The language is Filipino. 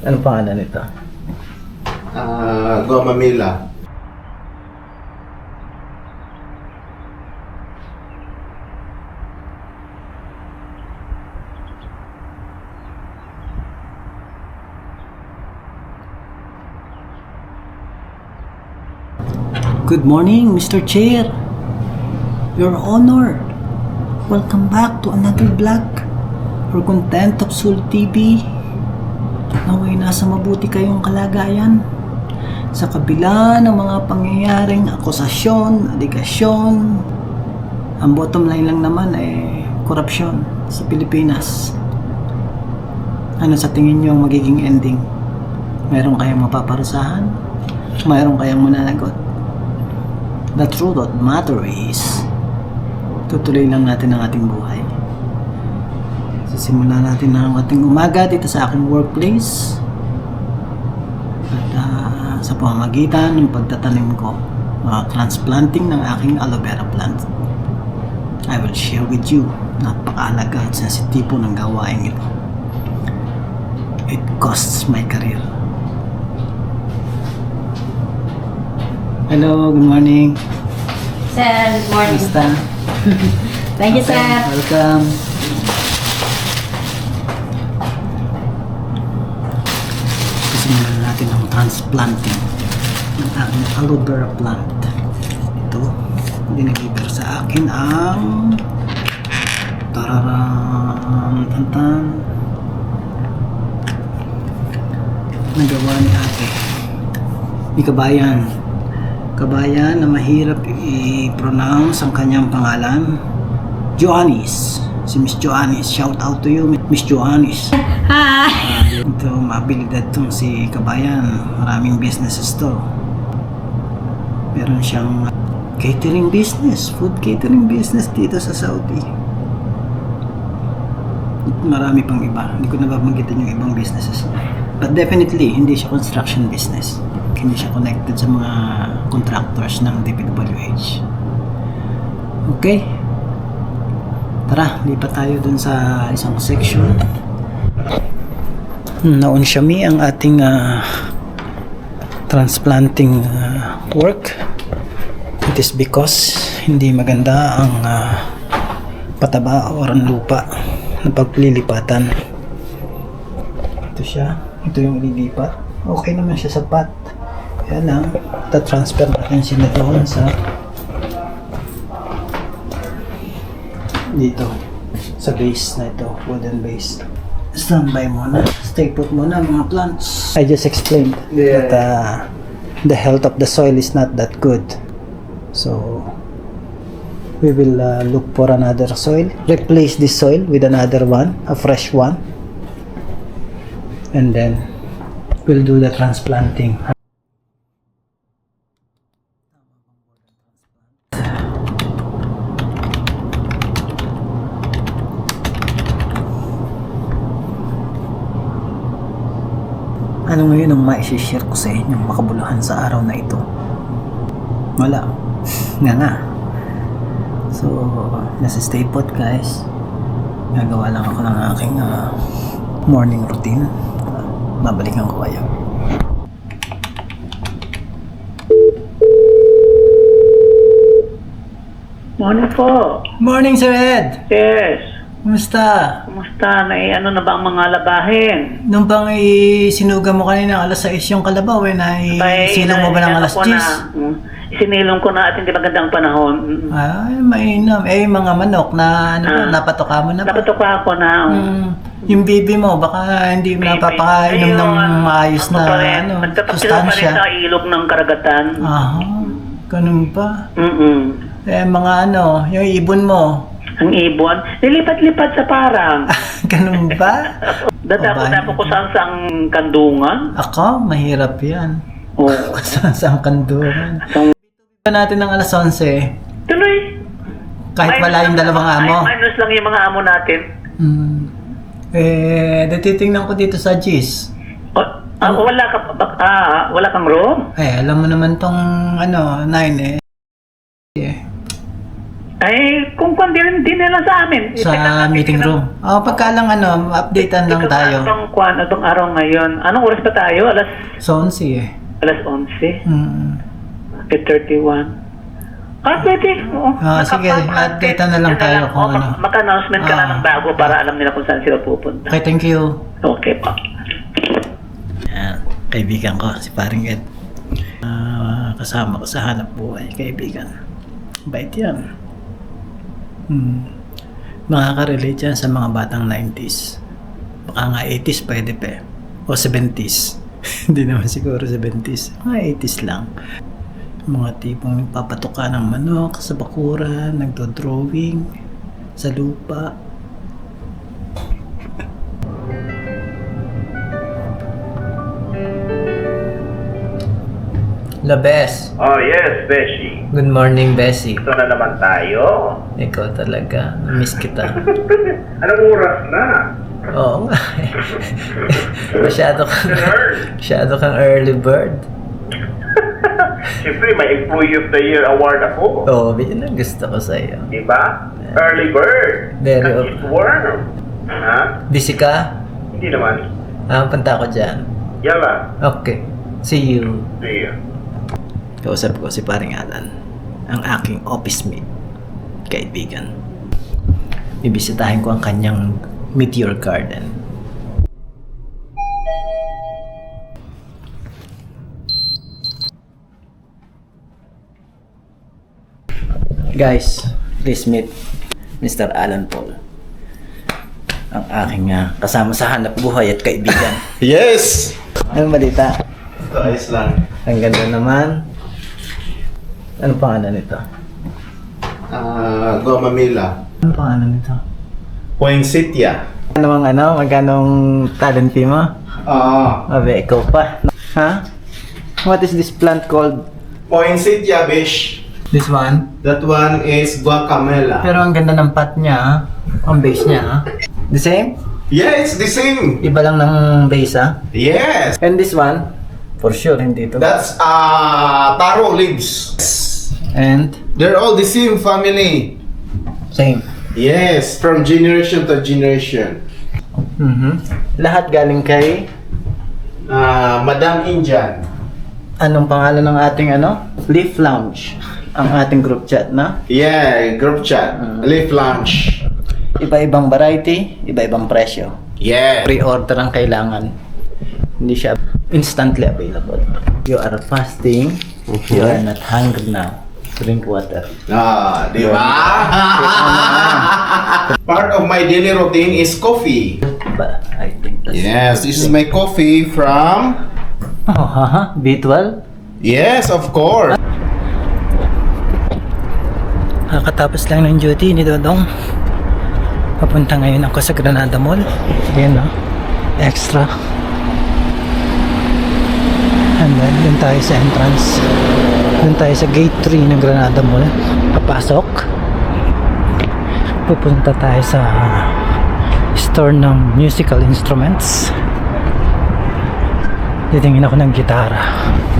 Ano pangalan nito? Goma Mila. Good morning, Mr. Chair. Your Honor, welcome back to another vlog for content of Soul TV. Naway nasa mabuti kayong kalagayan sa kabila ng mga pangyayaring akusasyon, aligasyon. Ang bottom line lang naman ay korupsyon sa Pilipinas. Ano sa tingin nyo ang magiging ending? Mayroon kayang mapaparusahan? Mayroon kayang mananagot? The truth of the matter is, tutuloy lang natin ang ating buhay. Sisimulan natin ang ating umaga dito sa aking workplace. At sa pamamagitan ng pagtatanim ko, transplanting ng aking aloe vera plant. I will share with you, napakaalaga at sensitibo ng gawain ito. It costs my career. Hello, good morning. Sir, good morning. Kamusta? Thank you, sir. Welcome. Simulan natin ang transplanting ng aking aloe vera plant. Ito, diniliver sa akin ang tantan nagawa ni ate, ni kabayan na mahirap i-pronounce ang kanyang pangalan. Joannis, si Miss Joannis. Shout out to you, Miss Joannis. Hi! Ito, mabilidad itong si kabayan. Maraming businesses to. Meron siyang catering business, food catering business dito sa Saudi. Marami pang iba. Hindi ko nababanggitin yung ibang businesses. But definitely, hindi siya construction business. Hindi siya connected sa mga contractors ng DPWH. Okay? Tara, lipat tayo dun sa isang section. Naunsyami ang ating transplanting work. It is because hindi maganda ang pataba o ang lupa na paglilipatan. Ito siya. Ito yung ililipat. Okay naman siya sa pot. Kaya lang, transfer natin sila doon sa dito sa base na ito, wooden base. Standby muna, stay put muna mga plants. I just explained that the health of the soil is not that good, so we will look for another soil, replace this soil with another one, a fresh one, and then we'll do the transplanting. Ano ngayon ang ma-share ko sa inyong makabuluhan sa araw na ito? Wala. Nga. So, nasa stay put guys. Nagawa lang ako ng aking morning routine. Babalikan ko kayo. Morning po. Morning, Sir Ed! Yes. Kumusta? Kumusta? Ano na ba ang mga labahin? Nung bang sinuga mo kanina alas 6 yung kalabaw, silong mo ba ng alas 10? Isinilong ko na at hindi magandang panahon. Ay, mainam. Mga manok na napatoka mo na ba? Napatoka ako na. Yung baby mo, baka hindi mo napapakainom ng maayos na Nagtapakila pa rin sustansya. sa ilog ng karagatan. Aha, ganun pa. Mga yung ibon mo. Ang ibon, nilipat-lipat sa parang. Ganun ba? Dadako ko saan sa kandungan. Ako, mahirap yan. Oo. Saan kandungan. Natin ng alas 11. Tuloy. Kahit wala yung dalawang amo. Minus lang yung mga amo natin. Titingnan ko dito sa GIS. Wala kang room? Alam mo naman tong 9 eh. Ay, kung din nila sa amin. Sa meeting room. Pagka lang updatean lang tayo. Anong araw ngayon? Anong oras pa tayo? Sa 11 eh. Alas 11? Mm. At 31? Pwede. Oo. Sige, updatean na lang tayo kung ano. Mag-announcement ka na ng bago para alam nila kung saan sila pupunta. Okay, thank you. Okay pa. Yan, kaibigan ko, si Paring Ed. Kasama ko sa hanap buhay, kaibigan. Bait yan. Makaka-relate yan sa mga batang 90s. Baka nga 80s pwede pa. O 70s. Hindi naman siguro 70s. Mga 80s lang. Mga tipong nagpapatuka ng manok sa bakuran, nagdo-drawing sa lupa. La Bes. Oh, yes, Beshi. Good morning, Bessie. Ito na naman tayo. Ikaw talaga. Miss kita. Anong oras na? Oo nga. Masyado kang early bird. Siyempre, may Employee of the Year award ako. Oo, yun ang gusto ko sa'yo. Diba? Early bird. Very It's worm. Ha? Busy ka? Hindi naman. Punta ako dyan. Yala. Okay. See you. See you. Kausap ko si Paring Alan, ang aking office mate, kaibigan. Bibisitahin ko ang kanyang meteor garden. Guys, please meet Mr. Alan Paul, ang aking kasama sa hanap buhay at kaibigan. Yes! Anong balita? Ito, ayos lang. Ang ganda naman. Anong pangalan nito? Goma Mila. Anong pangalan nito? Poinsettia. Magkanong talent fee mo? Abe, ikaw pa. Ha? What is this plant called? Poinsettia, bish. This one? That one is guacamela. Pero ang ganda ng pot niya, ha? Ang base niya, ha? The same? Yeah, it's the same. Iba lang ng base, ha? Yes. And this one? For sure, hindi ito. That's taro leaves. And? They're all the same family. Same. Yes, from generation to generation. Lahat galing kay? Madam Indian. Anong pangalan ng ating Leaf Lounge. Ang ating group chat, na? Yeah, group chat. Leaf lunch. Iba-ibang variety, iba-ibang presyo. Yeah. Pre-order ang kailangan. Hindi siya instantly available. You are fasting, you are not hungry now. Drink water. Di ba? Part of my daily routine is coffee. But I think that's... Yes, this is my coffee from... Oh, haha, B12? Yes, of course. Kakatapos lang ng duty ni Dodong. Papunta ngayon ako sa Granada Mall. Ayan, no? Extra. And then, dun tayo sa entrance. Dun tayo sa gate 3 ng Granada Mall. Papasok. Pupunta tayo sa store ng musical instruments. Titingin ako ng gitara.